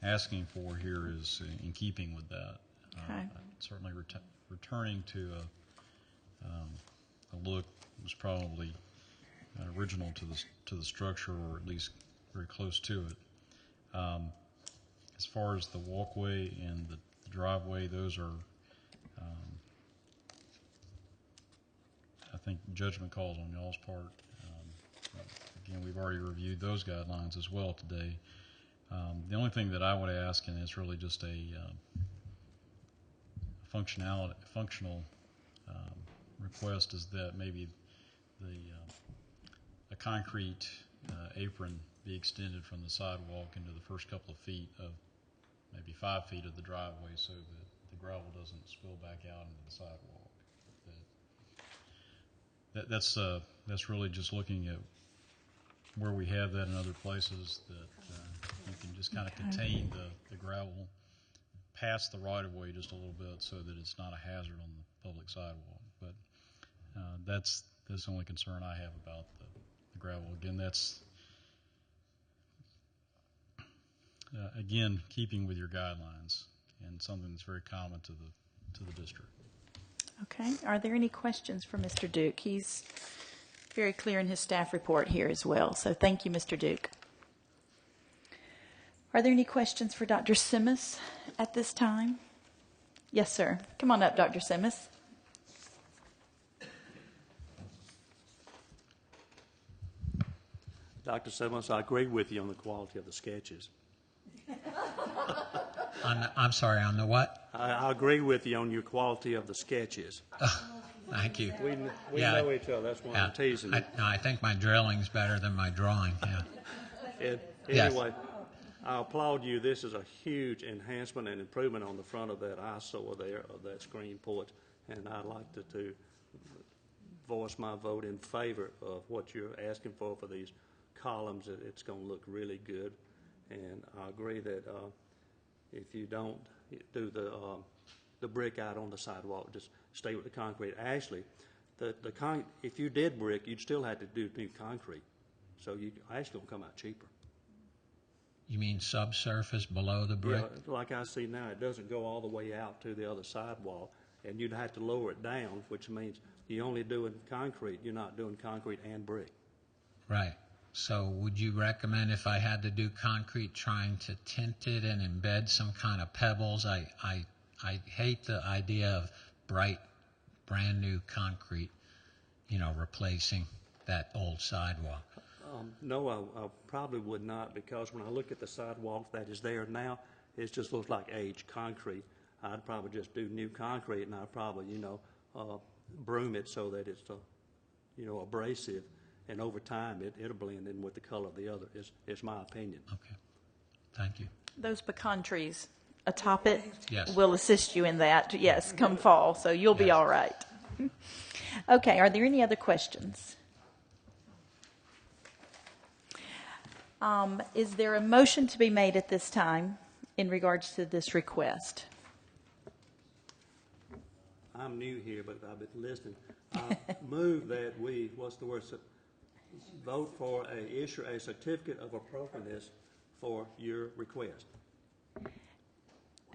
asking for here is in keeping with that. Okay. Certainly returning to a look that was probably original to the structure, or at least very close to it. As far as the walkway and the driveway, those are, I think, judgment calls on y'all's part. Again, we've already reviewed those guidelines as well today. The only thing that I would ask, and it's really just a functional request, is that maybe a concrete apron be extended from the sidewalk into the first couple of feet of maybe 5 feet of the driveway, so that the gravel doesn't spill back out into the sidewalk. That's really just looking at where we have that in other places, that you can just kind of contain the gravel past the right-of-way just a little bit so that it's not a hazard on the public sidewalk. But that's the only concern I have about the gravel. Again, that's again keeping with your guidelines and something that's very common to the district. Okay. Are there any questions for Mr. Duke? He's very clear in his staff report here as well. So thank you, Mr. Duke. Are there any questions for Dr. Simmons at this time? Yes, sir. Come on up, Dr. Simmons. Dr. Simmons, I agree with you on the quality of the sketches. I'm sorry, on the what? I agree with you on your quality of the sketches. Thank you. We Yeah. know each other. That's why I'm teasing you. I think my drilling's better than my drawing. Yeah. Yes. Anyway, I applaud you. This is a huge enhancement and improvement on the front of that eyesore there, of that screen porch. And I'd like to voice my vote in favor of what you're asking for these columns. It's going to look really good. And I agree that if you don't do the brick out on the sidewalk, just stay with the concrete. Actually, if you did brick, you'd still have to do new concrete. So you actually going to come out cheaper. You mean subsurface below the brick? Yeah, like I see now, it doesn't go all the way out to the other sidewalk, and you'd have to lower it down, which means you're only doing concrete. You're not doing concrete and brick. Right. So would you recommend, if I had to do concrete, trying to tint it and embed some kind of pebbles? I hate the idea of bright, brand new concrete, replacing that old sidewalk. No, I probably would not, because when I look at the sidewalk that is there now, it just looks like aged concrete. I'd probably just do new concrete, and I'd probably, broom it so that it's, abrasive, and over time it'll blend in with the color of the other. Is my opinion. Okay, thank you. Those pecan trees atop it Yes. will assist you in that. Yes, come fall, so you'll be all right. Okay, are there any other questions? Is there a motion to be made at this time in regards to this request? I'm new here, but I've been listening. I move that we, vote for issue a certificate of appropriateness for your request.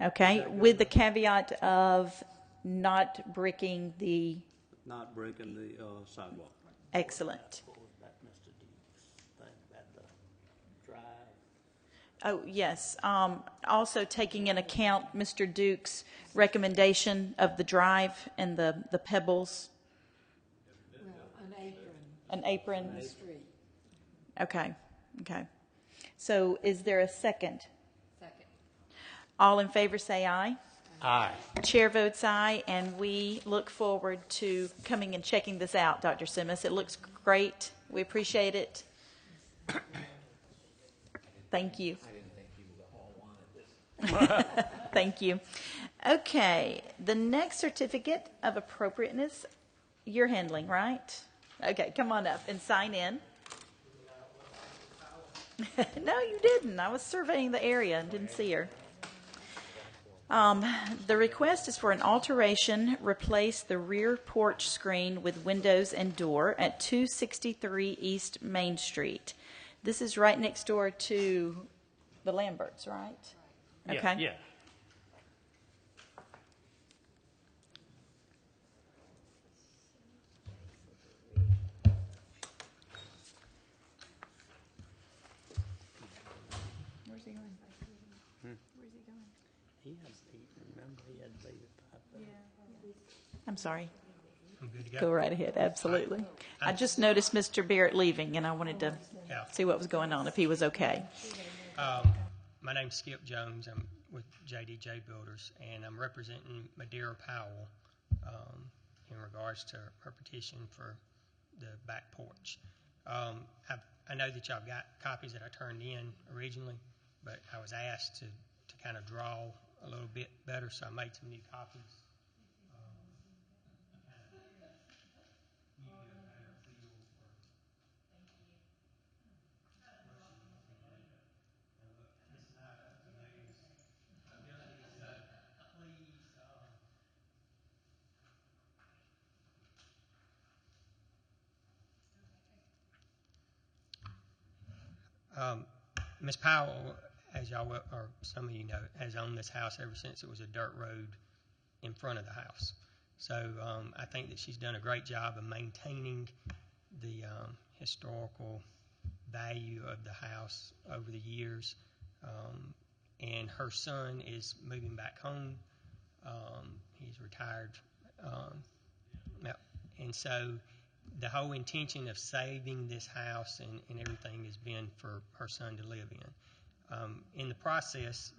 Okay, with the caveat of not bricking the, Not breaking the sidewalk. excellent. Oh, yes. Also taking in account Mr. Duke's recommendation of the drive and the pebbles. An apron. Street. Okay, okay. So is there a second? Second. All in favor say aye. Aye. Chair votes aye, and we look forward to coming and checking this out, Dr. Simmons. It looks great. We appreciate it. Thank you. I didn't think you all wanted this. Thank you. Okay, the next certificate of appropriateness, you're handling, right? Okay, come on up and sign in. No, you didn't. I was surveying the area and didn't see her. The request is for an alteration, replace the rear porch screen with windows and door at 263 East Main Street. This is right next door to the Lamberts, right? Okay. Yeah. Where's he going? Where's he going? I'm sorry. I'm good to go. Go right ahead, absolutely. I just noticed Mr. Barrett leaving, and I wanted to see what was going on, if he was okay. My name's Skip Jones. I'm with JDJ Builders, and I'm representing Madeira Powell in regards to her petition for the back porch. I know that y'all got copies that I turned in originally, but I was asked to kind of draw a little bit better, so I made some new copies. Ms. Powell, as y'all will, or some of you know, has owned this house ever since it was a dirt road in front of the house. So I think that she's done a great job of maintaining the historical value of the house over the years. And her son is moving back home. He's retired. And so the whole intention of saving this house and everything has been for her son to live in. In the process,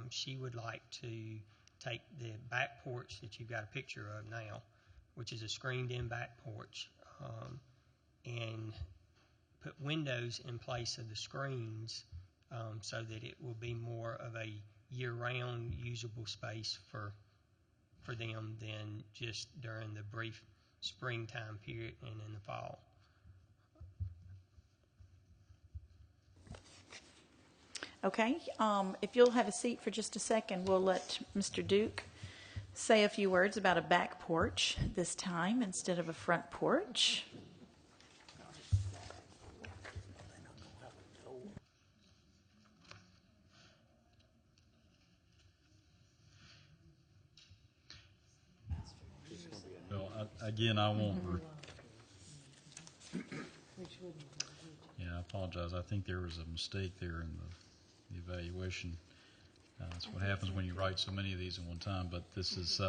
she would like to take the back porch that you've got a picture of now, which is a screened-in back porch, and put windows in place of the screens so that it will be more of a year-round usable space for them than just during the brief springtime period and in the fall. Okay, if you'll have a seat for just a second, we'll let Mr. Duke say a few words about a back porch this time instead of a front porch. Well, again, I won't. Yeah, I apologize. I think there was a mistake there in the evaluation. That's what happens when you write so many of these at one time. But this is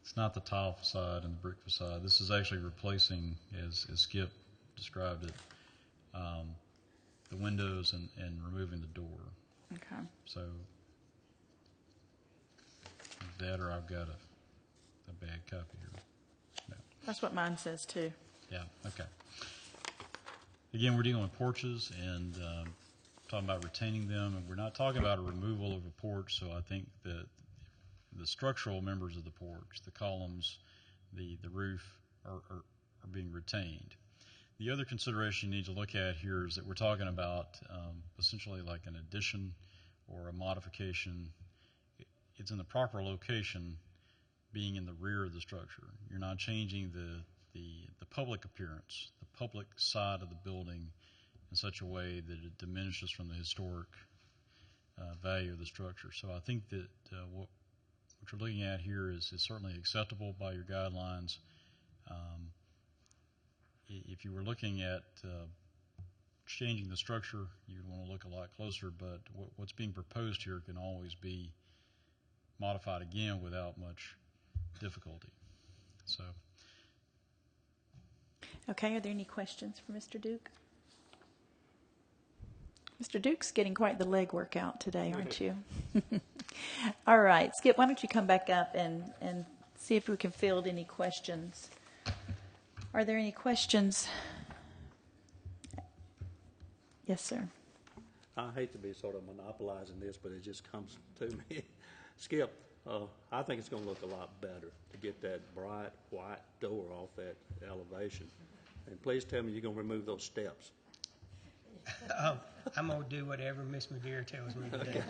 it's not the tile facade and the brick facade. This is actually replacing, as Skip described it, the windows and removing the door. Okay. So that, or I've got a bad copy here. No. That's what mine says too. Yeah, okay. Again, we're dealing with porches and talking about retaining them, and we're not talking about a removal of a porch, so I think that the structural members of the porch, the columns, the roof, are being retained. The other consideration you need to look at here is that we're talking about essentially like an addition or a modification. It's in the proper location, being in the rear of the structure. You're not changing the public appearance, the public side of the building in such a way that it diminishes from the historic value of the structure. So I think that what you're looking at here is certainly acceptable by your guidelines. If you were looking at changing the structure, you'd want to look a lot closer, but what's being proposed here can always be modified again without much difficulty. So. Okay, are there any questions for Mr. Duke? Mr. Duke's getting quite the leg workout today, aren't you? All right, Skip, why don't you come back up and see if we can field any questions. Are there any questions? Yes, sir. I hate to be sort of monopolizing this, but it just comes to me. Skip, I think it's going to look a lot better to get that bright white door off that elevation. And please tell me you're going to remove those steps. I'm going to do whatever Miss Madeira tells me to do.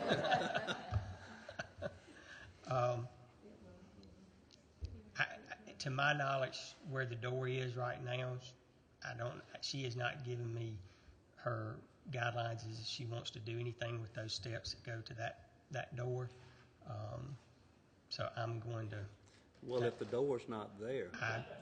To my knowledge, where the door is right now, she has not given me her guidelines as if she wants to do anything with those steps that go to that door. So I'm going to. Well, if the door's not there.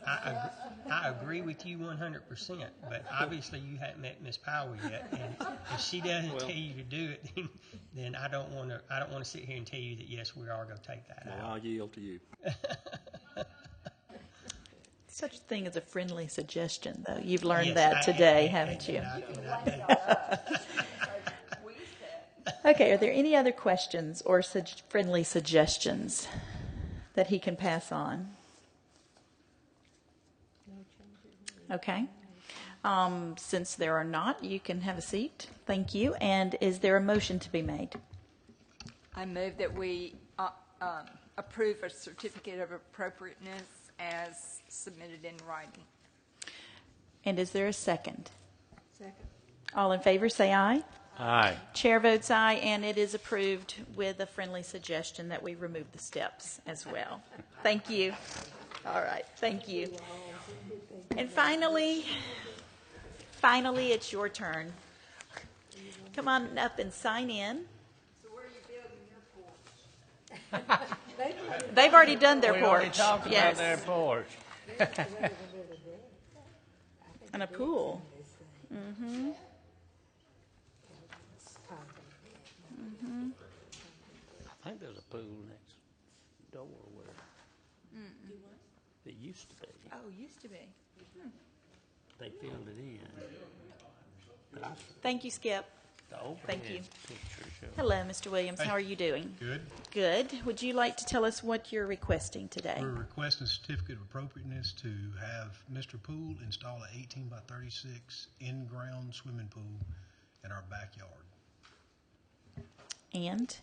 I agree with you 100%, but obviously you haven't met Miss Powell yet, and if she doesn't tell you to do it, then I don't want to sit here and tell you that yes, we are going to take that out. I'll yield to you. Such a thing as a friendly suggestion, though. You've learned that today, haven't you? Okay, are there any other questions or friendly suggestions that he can pass on? Okay. Since there are not, you can have a seat. Thank you. And is there a motion to be made? I move that we approve a certificate of appropriateness as submitted in writing. And is there a second? Second. All in favor, say aye. Aye. Chair votes aye, and it is approved with a friendly suggestion that we remove the steps as well. Thank you. All right, thank you. And finally, it's your turn. Come on up and sign in. So where are you building your porch? They've already done their We porch. already talked Yes. about their porch. And a pool. Mm-hmm. I think there's a pool next door where it used to be. Oh, used to be. They filled it in. But Thank you, Skip. the overhead Thank you. picture shows. Hello, Mr. Williams. How are you doing? Good. Good. Would you like to tell us what you're requesting today? We're requesting a certificate of appropriateness to have Mr. Poole install an 18 by 36 in-ground swimming pool in our backyard. And?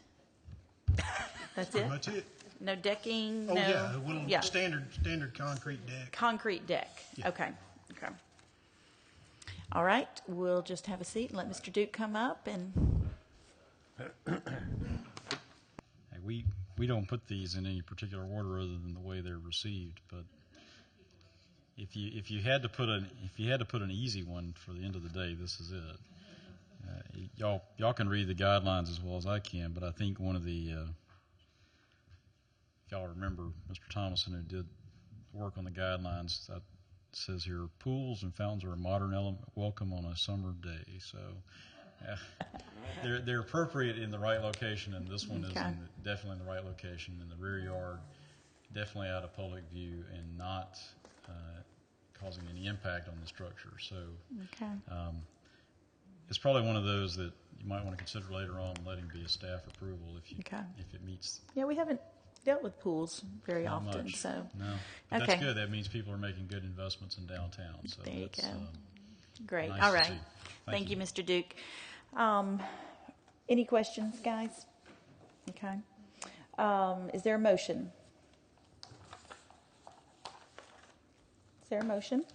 That's Pretty it? much it. No decking, Oh, no? yeah, a little Yeah. standard concrete deck. Concrete deck. Yeah. Okay. All right, we'll just have a seat and let Mr. Duke come up and, Hey, we don't put these in any particular order other than the way they're received, but if you had to put an easy one for the end of the day, this is it. Y'all can read the guidelines as well as I can, but I think one of the if y'all remember Mr. Thomason, who did work on the guidelines, that says here, pools and fountains are a modern element welcome on a summer day. So they're appropriate in the right location, and this one is definitely in the right location in the rear yard, definitely out of public view, and not causing any impact on the structure. So it's probably one of those that you might want to consider later on letting be a staff approval if it meets. yeah, we haven't dealt with pools very Not often, much. so. No. But that's good. That means people are making good investments in downtown. So There you that's, go. Great. nice All to right. see. Thank you, Mr. Duke. Any questions, guys? Okay. Is there a motion? Is there a motion?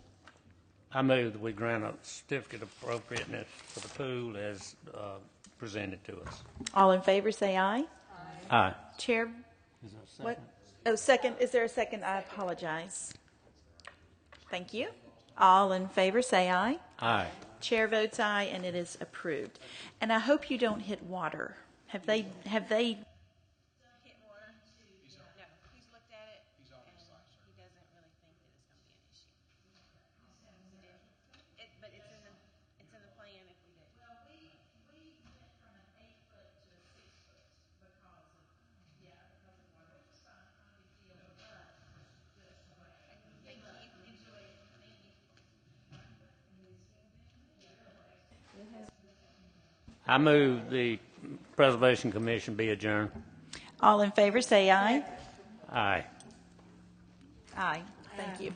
I move that we grant a certificate of appropriateness for the pool as presented to us. All in favor, say aye. Aye. Chair, Is there a second? what? Oh, second. Is there a second? I apologize. Thank you. All in favor, say aye. Aye. Chair votes aye, and it is approved. And I hope you don't hit water. Have they? Hit water. No, he's looked at it, and he doesn't really think that it's going to be an issue. But it's in the plan if we do. Well, we went from an 8-foot to a 6-foot because of water. It's fine, not a big deal, but thank you. Enjoy it. Thank you. I move the Preservation Commission be adjourned. All in favor, say aye. Aye. Aye. Thank you.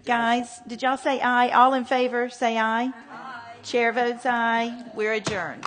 Guys, did y'all say aye? All in favor, say aye. Aye. Chair votes aye. We're adjourned.